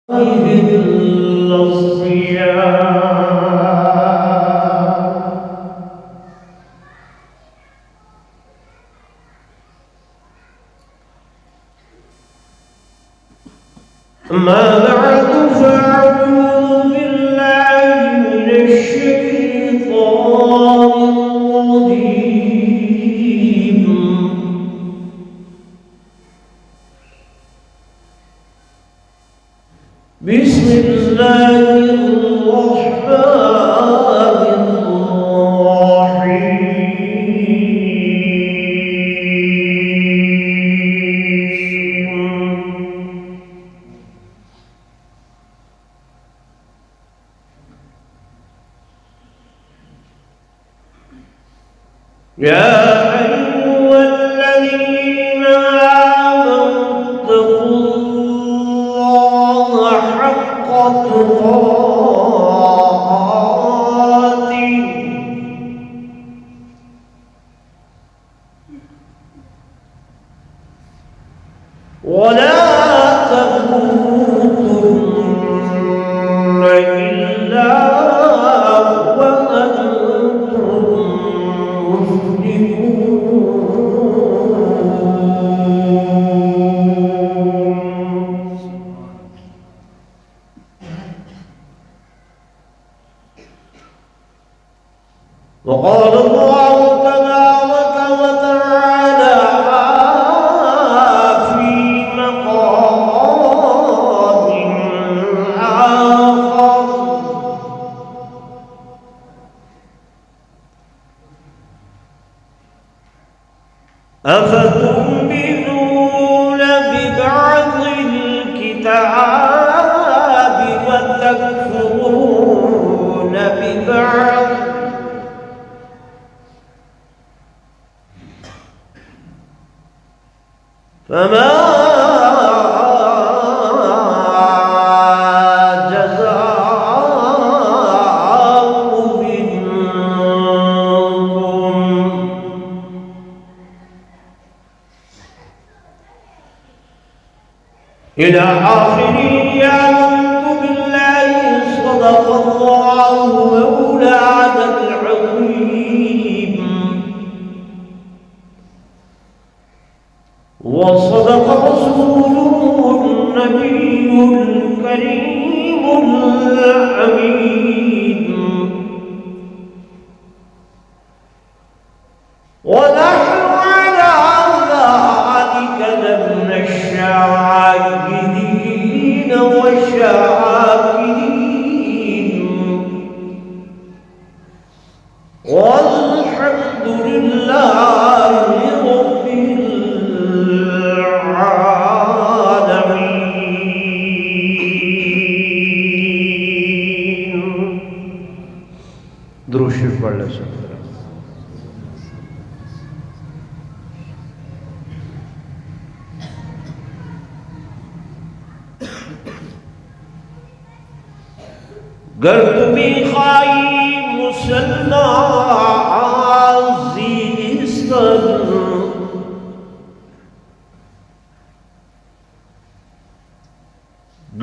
إلا الصيام أما بعد فأعوذ بالله من الشيطان الرجيم بسم الله الرحمن الرحيم يا أيها الذين آمنوا اتقوا الله حق تقاته ولا تموتن إلا وأنتم وقال الله تبارك وتعالى في مقام آخر أفتؤمنون ببعض الكتاب وتكفرون ببعض فما جزاء منكم إلى آخر آمنت بالله صدق الله مولانا العظيم وصدق رسوله النبي الكريم الأمين ونحن على ذلك لمن الشاهدين والشاكرين والحمد لله رب العالمين. درود شریف پڑھ لیں سب. گر تمہیں خواہی مسلمان زیستن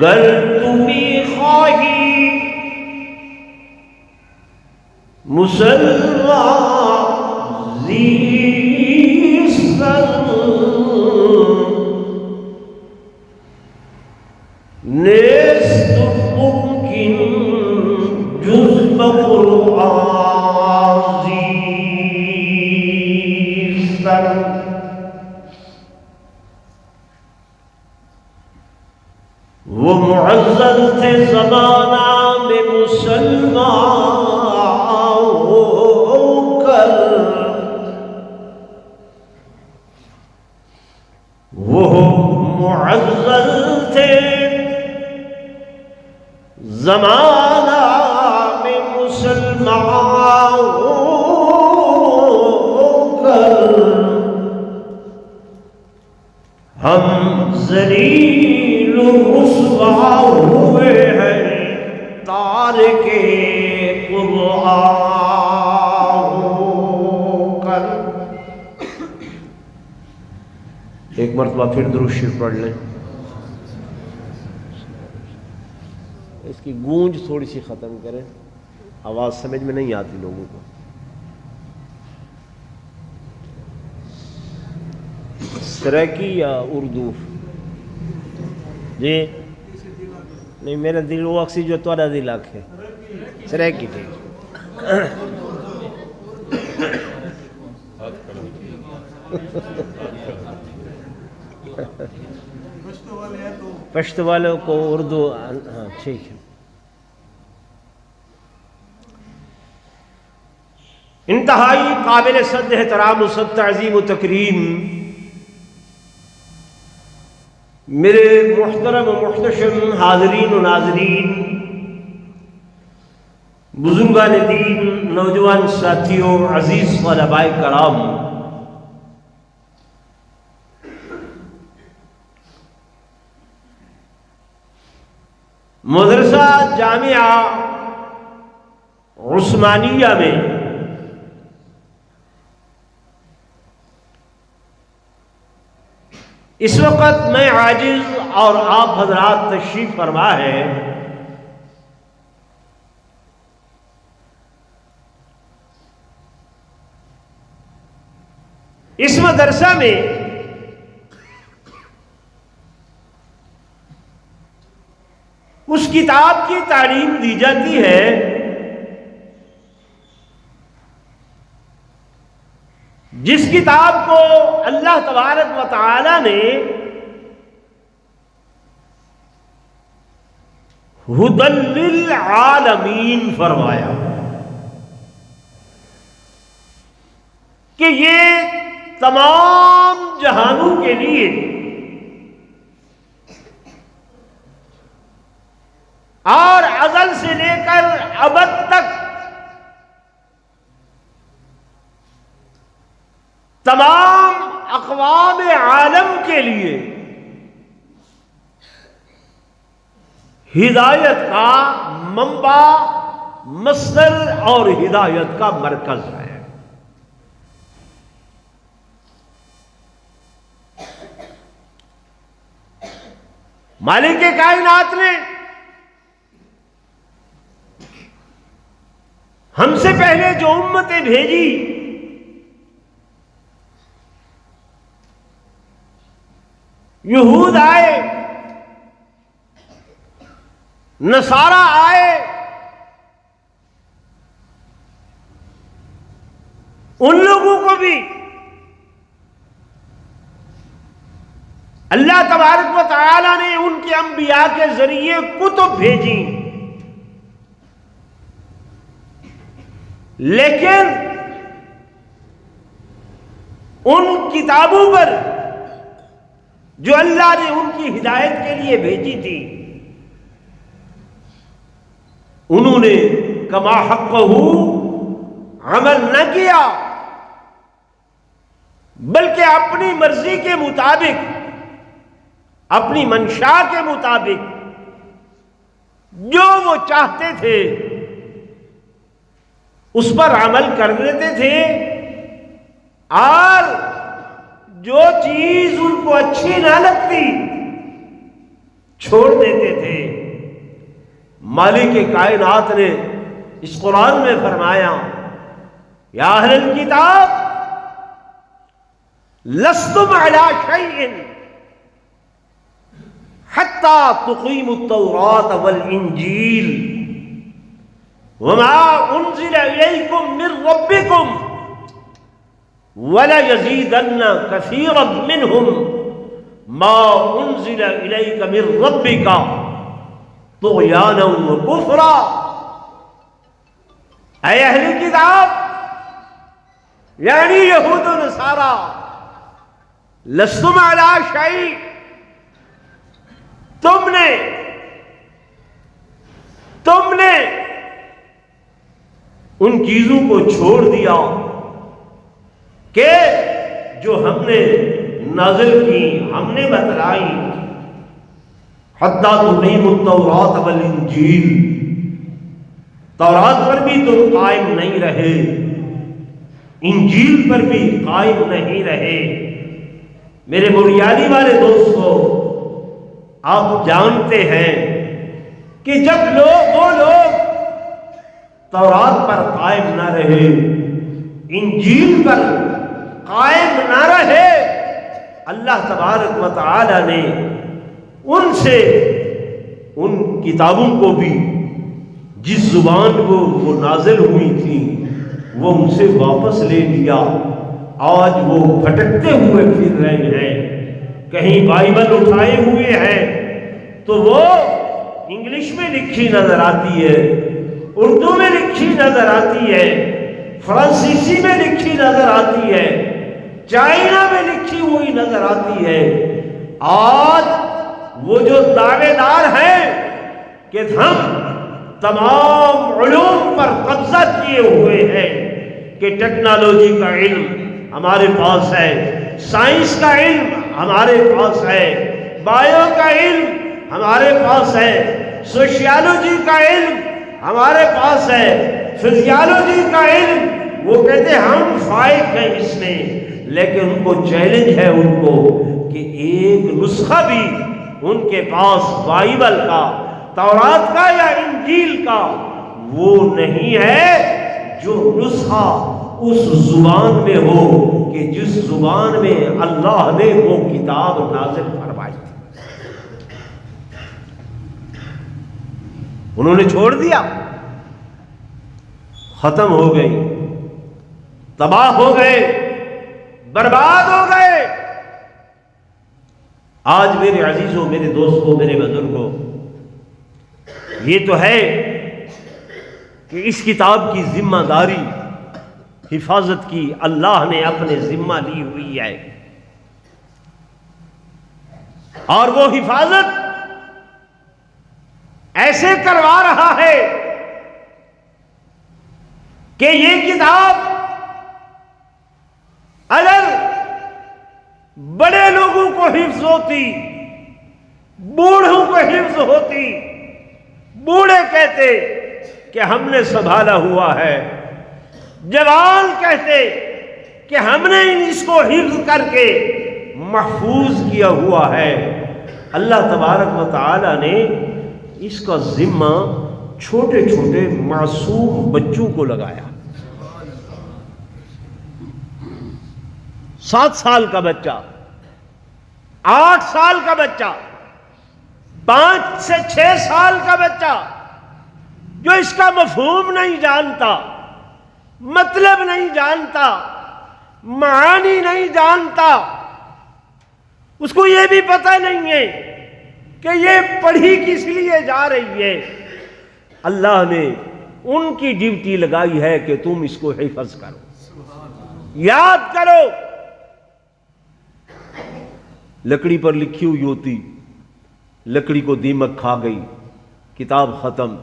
گر تمہیں خواہی مسلمان زیستن نیست ممکن جز بقرآن زیستن وہ معزز تھے زمانہ میں مسلمان ہو کر وہ معزز تھے زمانہ میں مسلمان ہو کر ہم ذلیل و رسوا ہوئے ہیں تارک قرآن ہو کر. ایک مرتبہ پھر درود شریف پڑھ لیں. اس کی گونج تھوڑی سی ختم کریں، آواز سمجھ میں نہیں آتی لوگوں کو. سریکی یا اردو؟ جی نہیں، میرا دل وہ اکسی جو تھوڑا دل آکھ ہے. سریکی ٹھیک. پشت والوں کو اردو، ہاں ٹھیک ہے. انتہائی قابل صد احترام و صد تعظیم و تکریم میرے محترم و محتشم حاضرین و ناظرین، بزرگان دین، نوجوان ساتھیوں، عزیز طلباء کرام، مدرسہ جامعہ عثمانیہ میں اس وقت میں عاجز اور آپ حضرات تشریف فرما ہے اس مدرسہ میں اس کتاب کی تعلیم دی جاتی ہے جس کتاب کو اللہ تبارک و تعالی نے ھدی للعالمین فرمایا کہ یہ تمام جہانوں کے لیے اور ازل سے لے کر ابد تک تمام اقوام عالم کے لیے ہدایت کا منبع، مصدر اور ہدایت کا مرکز ہے. مالک کائنات نے ہم سے پہلے جو امتیں بھیجی، یہود آئے، نصارہ آئے، ان لوگوں کو بھی اللہ تبارک و تعالی نے ان کے انبیاء کے ذریعے کتب بھیجی، لیکن ان کتابوں پر جو اللہ نے ان کی ہدایت کے لیے بھیجی تھی، انہوں نے کما حقہ عمل نہ کیا، بلکہ اپنی مرضی کے مطابق، اپنی منشا کے مطابق جو وہ چاہتے تھے اس پر عمل کر لیتے تھے، اور جو چیز ان کو اچھی نہ لگتی چھوڑ دیتے تھے. مالک کائنات نے اس قرآن میں فرمایا، یا اہل الکتاب لستم علی شیء حتی تقیموا التوراۃ والانجیل وما انزل الیکم من ربکم وَلَيَزِيدَنَّ كَثِيرًا مِّنْهُمْ مَا أُنزِلَ إِلَيْكَ مِن رَّبِّكَ طُغْيَانًا وَكُفْرًا. اے اہل کتاب یعنی یہود و نصارہ، لستم علی شیء، تم نے ان چیزوں کو چھوڑ دیا کہ جو ہم نے نازل کی، ہم نے بتلائی. حتی تقیموا التوراۃ والانجیل، تورات پر بھی تم قائم نہیں رہے، انجیل پر بھی قائم نہیں رہے. میرے بریانی والے دوستو، آپ جانتے ہیں کہ جب وہ لوگ تورات پر قائم نہ رہے، انجیل پر قائم نہ رہے، اللہ تبارک و تعالی نے ان سے ان کتابوں کو بھی جس زبان کو وہ نازل ہوئی تھی وہ ان سے واپس لے لیا۔ آج وہ بھٹکتے ہوئے پھر رہے ہیں، کہیں بائبل اٹھائے ہوئے ہیں تو وہ انگلش میں لکھی نظر آتی ہے، اردو میں لکھی نظر آتی ہے، فرانسیسی میں لکھی نظر آتی ہے، چائنا میں لکھی ہوئی نظر آتی ہے۔ آج وہ جو دعوے دار ہیں کہ ہم تمام علوم پر قبضہ کیے ہوئے ہیں، کہ ٹیکنالوجی کا علم ہمارے پاس ہے، سائنس کا علم ہمارے پاس ہے، بایو کا علم ہمارے پاس ہے، سوشیالوجی کا علم ہمارے پاس ہے، فزیالوجی کا علم، وہ کہتے ہیں ہم فائق ہیں اس میں، لیکن ان کو چیلنج ہے ان کو کہ ایک نسخہ بھی ان کے پاس بائبل کا، تورات کا یا انجیل کا وہ نہیں ہے جو نسخہ اس زبان میں ہو کہ جس زبان میں اللہ نے وہ کتاب نازل فرمائی تھی۔ انہوں نے چھوڑ دیا، ختم ہو گئی، تباہ ہو گئے، برباد ہو گئے۔ آج میرے عزیزوں، میرے دوستوں، میرے بزرگوں، یہ تو ہے کہ اس کتاب کی ذمہ داری حفاظت کی اللہ نے اپنے ذمہ لی ہوئی ہے، اور وہ حفاظت ایسے کروا رہا ہے کہ یہ کتاب اگر بڑے لوگوں کو حفظ ہوتی، بوڑھوں کو حفظ ہوتی، بوڑھے کہتے کہ ہم نے سنبھالا ہوا ہے، جوان کہتے کہ ہم نے اس کو حفظ کر کے محفوظ کیا ہوا ہے، اللہ تبارک و تعالی نے اس کا ذمہ چھوٹے چھوٹے معصوم بچوں کو لگایا۔ 7 سال کا بچہ، 8 سال کا بچہ، 5 سے 6 سال کا بچہ جو اس کا مفہوم نہیں جانتا، مطلب نہیں جانتا، معانی نہیں جانتا، اس کو یہ بھی پتہ نہیں ہے کہ یہ پڑھی کس لیے جا رہی ہے، اللہ نے ان کی ڈیوٹی لگائی ہے کہ تم اس کو حفظ کرو، یاد کرو۔ لکڑی پر لکھی ہوئی ہوتی، لکڑی کو دیمک کھا گئی، کتاب ختم۔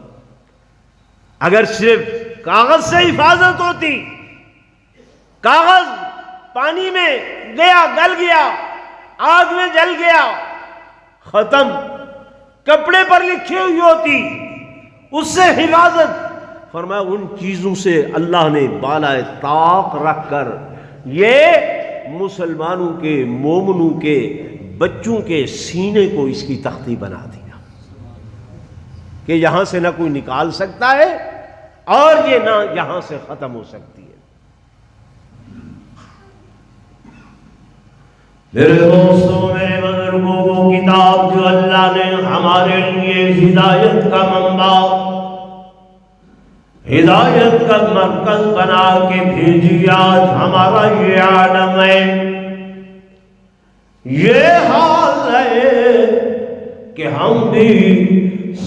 اگر صرف کاغذ سے حفاظت ہوتی، کاغذ پانی میں گیا، گل گیا، آگ میں جل گیا، ختم۔ کپڑے پر لکھی ہوئی ہوتی، اس سے حفاظت۔ فرمایا ان چیزوں سے اللہ نے بالائے طاق رکھ کر یہ مسلمانوں کے، مومنوں کے بچوں کے سینے کو اس کی تختی بنا دیا کہ یہاں سے نہ کوئی نکال سکتا ہے اور یہ نہ یہاں سے ختم ہو سکتی ہے۔ میرے دوستوں، میرے بزرگوں، وہ کتاب جو اللہ نے ہمارے لیے ہدایت کا منبع، ہدایت کا مرکز بنا کے بھیجی، آج ہمارا یہ عالم ہے، یہ حال ہے کہ ہم بھی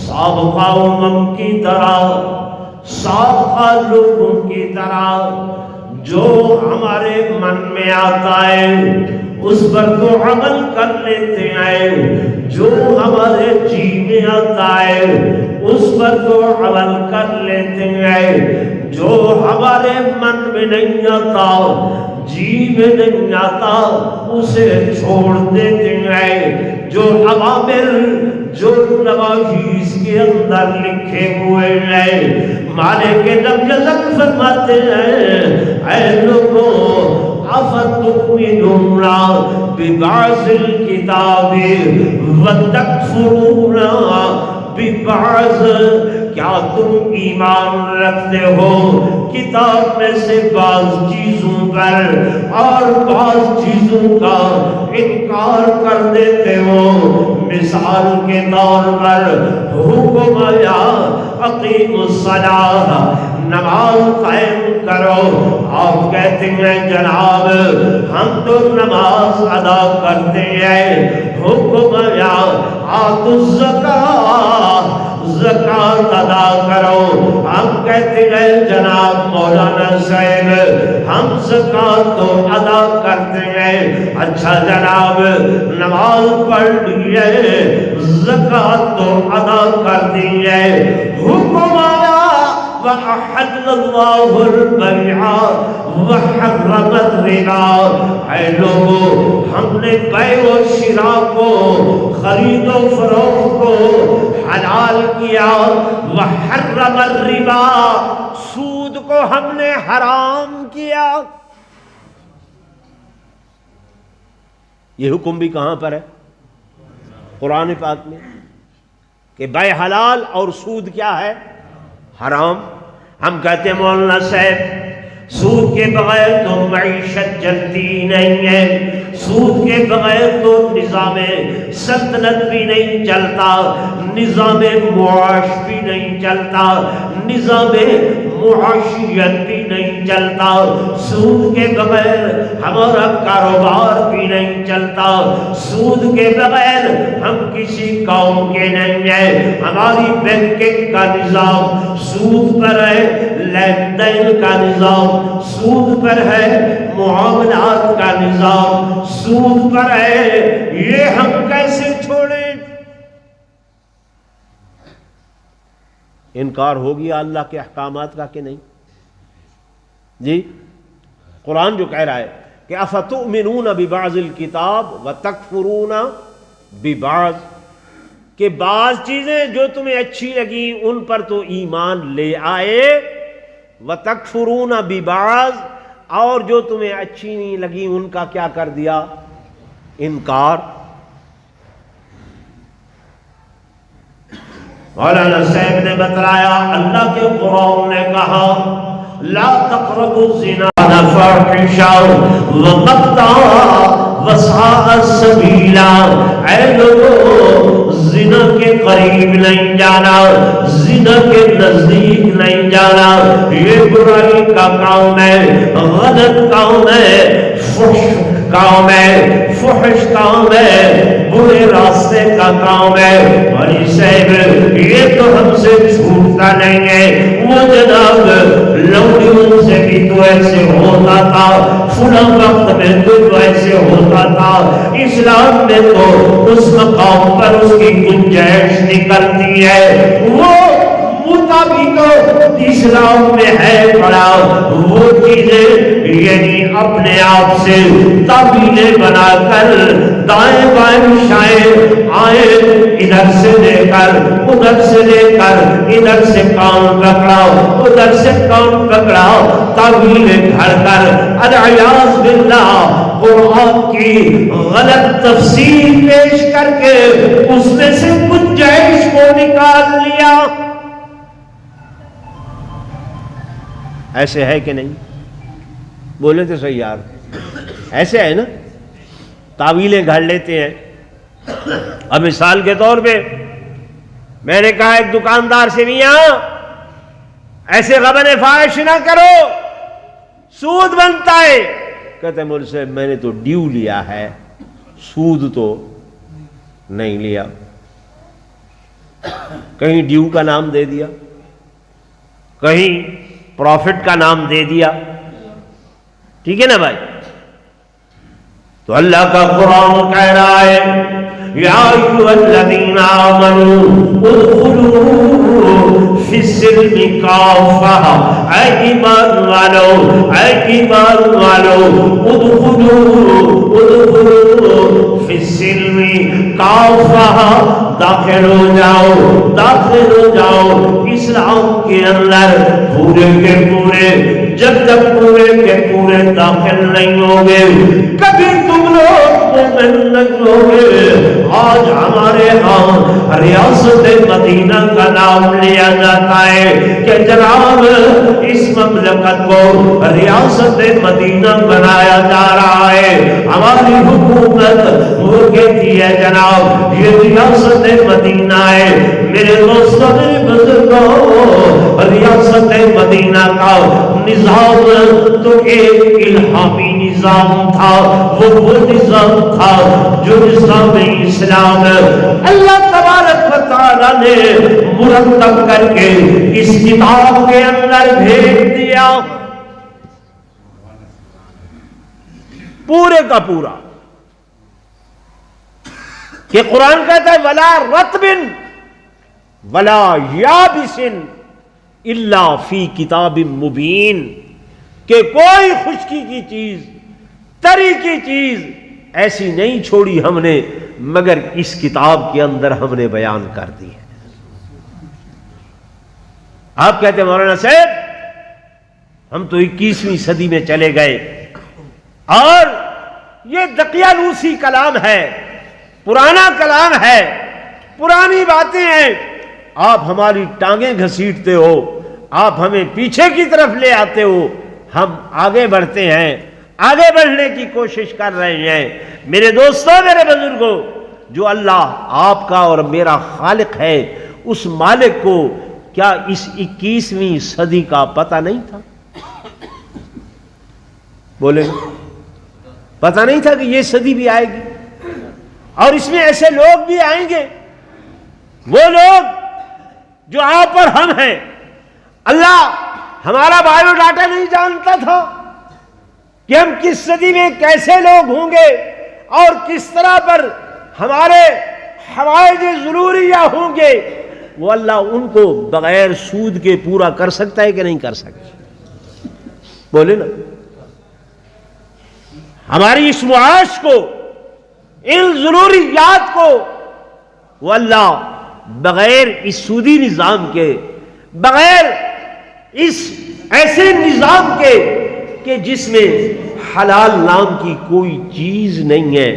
سابقہ امم کی طرح، سابقہ لوگوں کی طرح، جو ہمارے من میں آتا ہے اس پر تو عمل کر لیتے ہیں، جو ہمارے جی میں آتا ہے اس پر تو عمل کر لیتے ہیں، جو ہمارے من میں نہیں آتا، جی میں نہیں آتا، اسے چھوڑ دیتے ہیں۔ جو اوامر، جو نواہی اس کے اندر لکھے ہوئے ہیں، مالک لم یزل فرماتے ہیں اے لوگوں افتؤمنون ببعض الکتاب وتکفرون ببعض، کیا تم ایمان رکھتے ہو کتاب میں سے بعض چیزوں پر اور بعض چیزوں کا انکار کر دیتے ہو؟ مثال کے طور پر حکم آیا اقیموا الصلاۃ، نماز قائم کرو، آپ کہتے ہیں جناب ہم تو نماز ادا کرتے ہیں۔ حکم آیا آتوا الزکاۃ، زکات ادا کرو، ہم کہتے ہیں جناب مولانا صاحب ہم زکات تو ادا کرتے ہیں۔ اچھا جناب نماز پڑھ لی ہے، زکات تو ادا کر دی ہے، حکم آیا وَأَحَلَّ اللَّهُ الْبَيْعَ وَحَرَّمَ الرِّبَا، اے لوگو ہم نے بیع و شراء کو، خرید و فروخت کو حلال کیا، وَحَرَّمَ الرِّبَا، سود کو ہم نے حرام کیا۔ یہ حکم بھی کہاں پر ہے؟ قرآن پاک میں، کہ بیع حلال اور سود کیا ہے؟ حرام۔ ہم کہتے ہیں مولانا صاحب سود کے بغیر تو معیشت چلتی نہیں ہے، سود کے بغیر تو نظام سلطنت بھی نہیں چلتا، نظام معاش بھی نہیں چلتا، نظام معاشیت بھی نہیں چلتا، سود کے بغیر ہمارا کاروبار بھی نہیں چلتا، سود کے بغیر ہم کسی قوم کے نہیں ہیں۔ ہماری بینکنگ کا نظام سود پر ہے، لین دین کا نظام سود پر ہے، معاملات کا نظام سود پر ہے، یہ ہم کیسے چھوڑیں؟ انکار ہو گیا اللہ کے احکامات کا کہ نہیں؟ جی قرآن جو کہہ رہا ہے کہ افتؤمنون ببعض الکتاب وتکفرون ببعض، کہ بعض چیزیں جو تمہیں اچھی لگیں ان پر تو ایمان لے آئے، وتکفرون ببعض، اور جو تمہیں اچھی نہیں لگیں ان کا کیا کر دیا؟ انکار۔ مولانا صاحب نے بتلایا اللہ کے قرآن نے کہا لا تقربوا الزنا فاحشا ومقتا وساء سبیلا، اے لوگو زنا کے قریب نہیں جانا، زنا کے نزدیک نہیں جانا، یہ برائی کا کام ہے، غلط کام ہے، فحش کام ہے، فحش کام ہے، برے راستے کا کام ہے۔ بھائی صاحب یہ تو ہم سے چھوٹتا نہیں ہے، وہ جناب لوڈیوں سے بھی تو ایسے ہوتا تھا، فلاں وقت میں تو ایسے ہوتا تھا، اسلام میں تو اس مقام پر اس کی گنجائش نکلتی ہے، وہ بھی تو اسلام میں ہے پڑا، وہ چیزیں یعنی اپنے آپ سے تعبیریں بنا کر دائیں بائیں شائیں آئے، ادھر سے لے کر ادھر سے لے کر ادھر سے کام پکڑا ادھر سے کام پکڑا، تعبیریں گھڑ کر العیاذ باللہ قرآن کی غلط تفسیر پیش کر کے اس میں سے گنجائش کو نکال لیا۔ ایسے ہے کہ نہیں؟ بولے تو صحیح یار، ایسے ہے نا، تعویلیں گھڑ لیتے ہیں۔ اب مثال کے طور پہ میں نے کہا ایک دکاندار سے میاں ایسے غبن فاحش نہ کرو، سود بنتا ہے، کہتے ہیں مجھ سے میں نے تو ڈیو لیا ہے، سود تو نہیں لیا۔ کہیں ڈیو کا نام دے دیا، کہیں پروفٹ کا نام دے دیا، ٹھیک ہے نا بھائی؟ تو اللہ کا قرآن کہہ رہا ہے یا ایھا الذین آمنوا ادخلوا فی السلم کافہ، اے ایمان والو ادخلوا فی السلم کافہ، داخل ہو جاؤ اسلام کے اندر پورے کے پورے جب تک پورے کے پورے داخل نہیں ہوگے کبھی تم لوگ مومن نہیں ہوگے۔ آج ہمارے ہاں ریاست مدینہ کا نام لیا جاتا ہے کہ جناب اس مملکت کو ریاست مدینہ بنایا جا رہا ہے۔ ہماری حکومت وہ کہتی ہے جناب یہ ریاست مدینہ ہے۔ میرے دوستوں بزرگوں، ریاست مدینہ کا نظام تو ایک الہامی نظام تھا، وہ نظام تھا جو نظام اسلام اللہ تبارک و تعالیٰ نے مرتب کر کے اس کتاب کے اندر بھیج دیا، پورے کا پورا، کہ قرآن کہتا ہے وَلَا رَطْبٍ وَلَا يَابِسٍ إِلَّا فِي كِتَابٍ مُبِينٍ، کہ کوئی خشکی کی چیز، تری کی چیز ایسی نہیں چھوڑی ہم نے مگر اس کتاب کے اندر ہم نے بیان کر دی ہے۔ آپ کہتے ہیں مولانا صاحب ہم تو 21ویں صدی میں چلے گئے اور یہ دقیانوسی کلام ہے، پرانا کلام ہے، پرانی باتیں ہیں، آپ ہماری ٹانگیں گھسیٹتے ہو، آپ ہمیں پیچھے کی طرف لے آتے ہو، ہم آگے بڑھتے ہیں، آگے بڑھنے کی کوشش کر رہے ہیں۔ میرے دوستوں، میرے بزرگوں، جو اللہ آپ کا اور میرا خالق ہے اس مالک کو کیا اس 21ویں صدی کا پتہ نہیں تھا؟ بولے پتہ نہیں تھا کہ یہ صدی بھی آئے گی اور اس میں ایسے لوگ بھی آئیں گے، وہ لوگ جو آپ اور ہم ہیں۔ اللہ ہمارا بایو ڈاٹا نہیں جانتا تھا کہ ہم کس صدی میں کیسے لوگ ہوں گے اور کس طرح پر ہمارے حوائج ضروریہ ہوں گے۔ وہ اللہ ان کو بغیر سود کے پورا کر سکتا ہے کہ نہیں کر سکتا؟ بولے نا، ہماری اس معاش کو، ان ضروریات کو وہ اللہ بغیر اس سودی نظام کے، بغیر اس ایسے نظام کے کہ جس میں حلال نام کی کوئی چیز نہیں ہے۔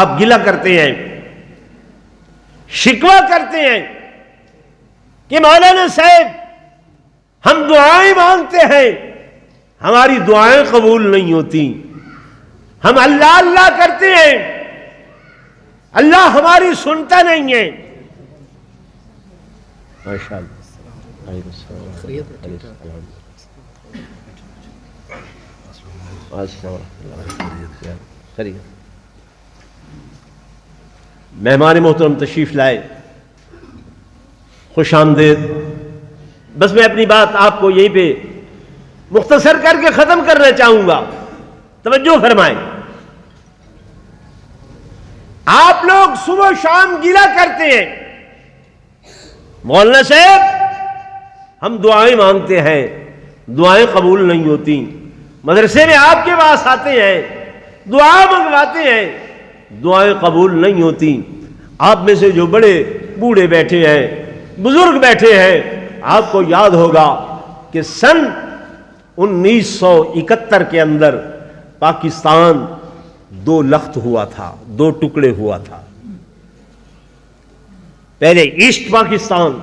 آپ گلہ کرتے ہیں، شکوہ کرتے ہیں کہ مولانا صاحب ہم دعائیں مانگتے ہیں، ہماری دعائیں قبول نہیں ہوتی، ہم اللہ اللہ کرتے ہیں، اللہ ہماری سنتا نہیں ہے۔ ماشاءاللہ مہمان محترم تشریف لائے، خوش آمدید۔ بس میں اپنی بات آپ کو یہیں پہ مختصر کر کے ختم کرنا چاہوں گا، توجہ فرمائیں۔ آپ لوگ صبح شام گلہ کرتے ہیں مولانا صاحب ہم دعائیں مانگتے ہیں، دعائیں قبول نہیں ہوتی، مدرسے میں آپ کے پاس آتے ہیں، دعا منگواتے ہیں، دعائیں قبول نہیں ہوتی۔ آپ میں سے جو بڑے بوڑھے بیٹھے ہیں، بزرگ بیٹھے ہیں، آپ کو یاد ہوگا کہ سن 1971 کے اندر پاکستان 2 لخت ہوا تھا، 2 ٹکڑے ہوا تھا۔ پہلے ایسٹ پاکستان،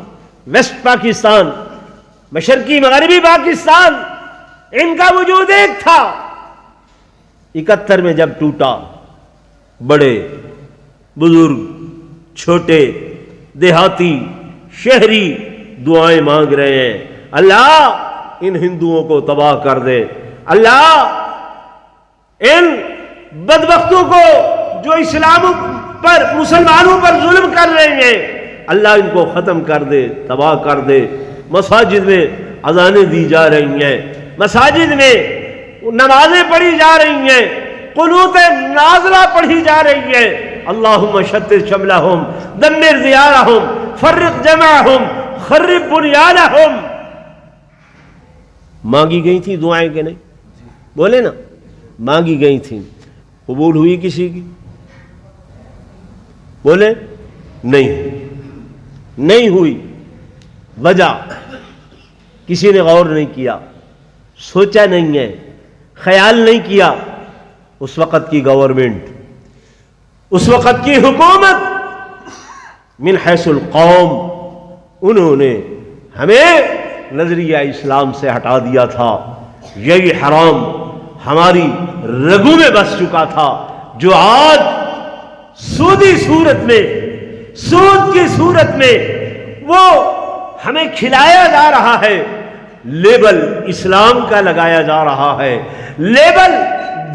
ویسٹ پاکستان، مشرقی مغربی پاکستان، ان کا وجود ایک تھا۔ 71 میں جب ٹوٹا، بڑے بزرگ، چھوٹے، دیہاتی، شہری دعائیں مانگ رہے ہیں، اللہ ان ہندوؤں کو تباہ کر دے، اللہ ان بدبختوں کو جو اسلام پر، مسلمانوں پر ظلم کر رہے ہیں، اللہ ان کو ختم کر دے، تباہ کر دے۔ مساجد میں اذانیں دی جا رہی ہیں، مساجد میں نمازیں پڑھی جا رہی ہیں، قنوت نازلہ پڑھی جا رہی ہے۔ اللہم شتت شملہم، دمر دیارہم، فرق جمعہم، خرب بنیانہم۔ مانگی گئی تھی دعائیں کہ نہیں؟ بولے نا، مانگی گئی تھیں، قبول ہوئی کسی کی؟ بولے نہیں، نہیں ہوئی۔ وجہ کسی نے غور نہیں کیا، سوچا نہیں ہے، خیال نہیں کیا۔ اس وقت کی گورنمنٹ، اس وقت کی حکومت من حیث القوم، انہوں نے ہمیں نظریہ اسلام سے ہٹا دیا تھا۔ یہی حرام ہماری رگوں میں بس چکا تھا، جو آج سودی صورت میں، سود کی صورت میں وہ ہمیں کھلایا جا رہا ہے۔ لیبل اسلام کا لگایا جا رہا ہے، لیبل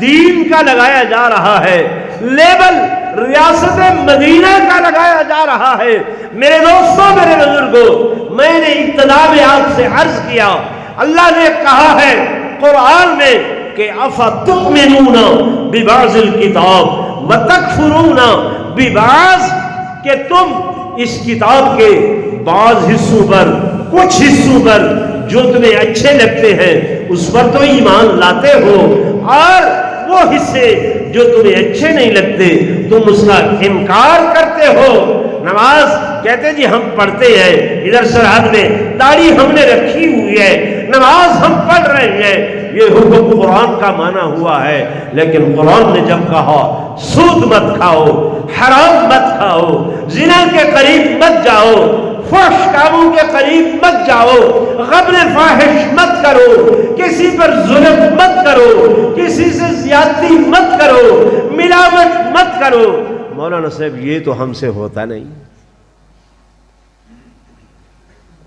دین کا لگایا جا رہا ہے، لیبل ریاست مدینہ کا لگایا جا رہا ہے۔ میرے دوستوں، میرے بزرگوں، میں نے ابتدا میں آپ سے عرض کیا، اللہ نے کہا ہے قرآن میں کہ افتؤمنون ببعض الکتاب وتکفرون ببعض، کہ تم اس کتاب کے بعض حصوں پر، کچھ حصوں پر جو تمہیں اچھے لگتے ہیں اس پر تو ایمان لاتے ہو، اور وہ حصے جو تمہیں اچھے نہیں لگتے تم اس کا انکار کرتے ہو۔ نماز کہتے جی ہم پڑھتے ہیں، ادھر سرحد میں داڑھی ہم نے رکھی ہوئی ہے، نماز ہم پڑھ رہے ہیں، یہ حکم قرآن کا مانا ہوا ہے۔ لیکن قرآن نے جب کہا سود مت کھاؤ، حرام مت کھاؤ، زنا کے قریب مت جاؤ، فحش کاموں کے قریب مت جاؤ، غبن فاحش مت کرو، کسی پر ظلم مت کرو، کسی سے زیادتی مت کرو، ملاوٹ مت کرو، مولانا صاحب یہ تو ہم سے ہوتا نہیں۔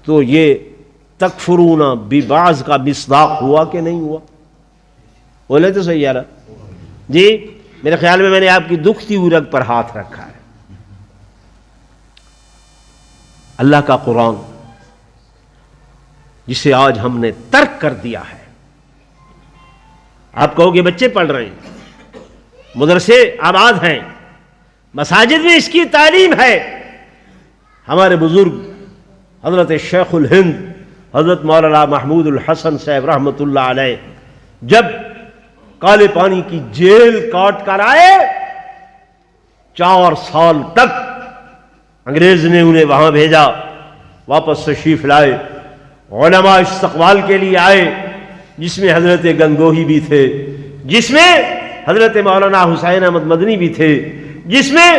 تو یہ تکفرون ببعض کا مصداق ہوا کہ نہیں ہوا؟ بولے تو صحیح یار جی۔ میرے خیال میں نے آپ کی دکھتی ہوئی رگ پر ہاتھ رکھا ہے۔ اللہ کا قرآن جسے آج ہم نے ترک کر دیا ہے۔ آپ کہو گے بچے پڑھ رہے ہیں، مدرسے آباد ہیں، مساجد میں اس کی تعلیم ہے۔ ہمارے بزرگ حضرت شیخ الہند حضرت مولانا محمود الحسن صاحب رحمۃ اللہ علیہ جب کالے پانی کی جیل کاٹ کر آئے، 4 سال تک انگریز نے انہیں وہاں بھیجا، واپس تشریف لائے، علماء استقبال کے لیے آئے، جس میں حضرت گنگوہی بھی تھے، جس میں حضرت مولانا حسین احمد مدنی بھی تھے، جس میں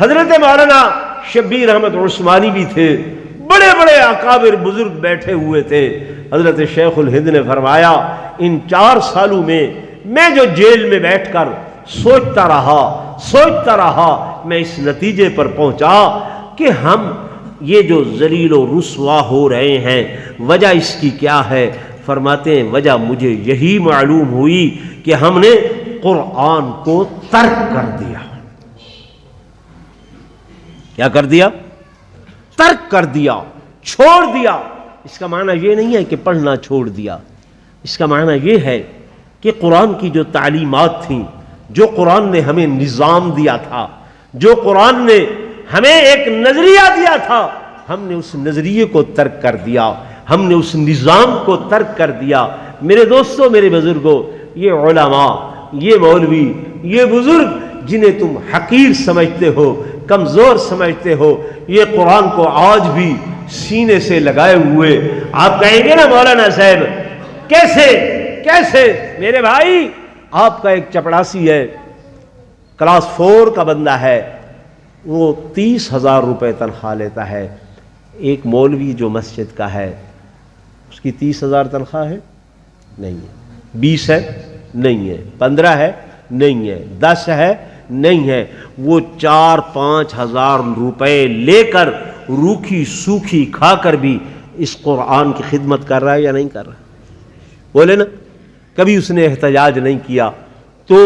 حضرت مولانا شبیر احمد عثمانی بھی تھے، بڑے بڑے اکابر بزرگ بیٹھے ہوئے تھے۔ حضرت شیخ الہند نے فرمایا ان 4 سالوں میں میں جو جیل میں بیٹھ کر سوچتا رہا میں اس نتیجے پر پہنچا کہ ہم یہ جو ذلیل و رسوا ہو رہے ہیں وجہ اس کی کیا ہے؟ فرماتے ہیں وجہ مجھے یہی معلوم ہوئی کہ ہم نے قرآن کو ترک کر دیا۔ کیا کر دیا؟ ترک کر دیا، چھوڑ دیا۔ اس کا معنی یہ نہیں ہے کہ پڑھنا چھوڑ دیا، اس کا معنی یہ ہے کہ قرآن کی جو تعلیمات تھیں، جو قرآن نے ہمیں نظام دیا تھا، جو قرآن نے ہمیں ایک نظریہ دیا تھا، ہم نے اس نظریے کو ترک کر دیا، ہم نے اس نظام کو ترک کر دیا۔ میرے دوستوں، میرے بزرگوں، یہ علماء، یہ مولوی، یہ بزرگ جنہیں تم حقیر سمجھتے ہو، کمزور سمجھتے ہو، یہ قرآن کو آج بھی سینے سے لگائے ہوئے۔ آپ کہیں گے نا مولانا صاحب کیسے؟ میرے بھائی، آپ کا ایک چپڑاسی ہے، کلاس 4 کا بندہ ہے، وہ 30,000 روپے تنخواہ لیتا ہے۔ ایک مولوی جو مسجد کا ہے، اس کی 30,000 تنخواہ ہے؟ نہیں ہے۔ 20 ہے؟ نہیں ہے۔ 15 ہے؟ نہیں ہے۔ 10 ہے؟ نہیں ہے۔ وہ 4-5 ہزار روپے لے کر روکھی سوکھی کھا کر بھی اس قرآن کی خدمت کر رہا ہے یا نہیں کر رہا؟ بولے نا، کبھی اس نے احتجاج نہیں کیا۔ تو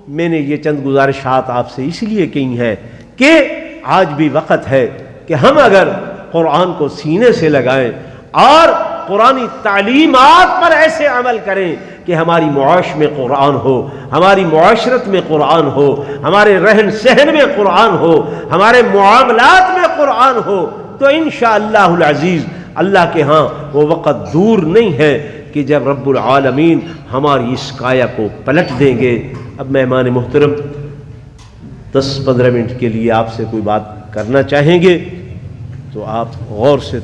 میں نے یہ چند گزارشات آپ سے اس لیے کی ہیں کہ آج بھی وقت ہے کہ ہم اگر قرآن کو سینے سے لگائیں اور قرآنی تعلیمات پر ایسے عمل کریں کہ ہماری معاش میں قرآن ہو، ہماری معاشرت میں قرآن ہو، ہمارے رہن سہن میں قرآن ہو، ہمارے معاملات میں قرآن ہو، تو انشاءاللہ العزیز اللہ کے ہاں وہ وقت دور نہیں ہے کہ جب رب العالمین ہماری اس کایا کو پلٹ دیں گے۔ اب مہمان محترم 10-15 منٹ کے لیے آپ سے کوئی بات کرنا چاہیں گے تو آپ غور سے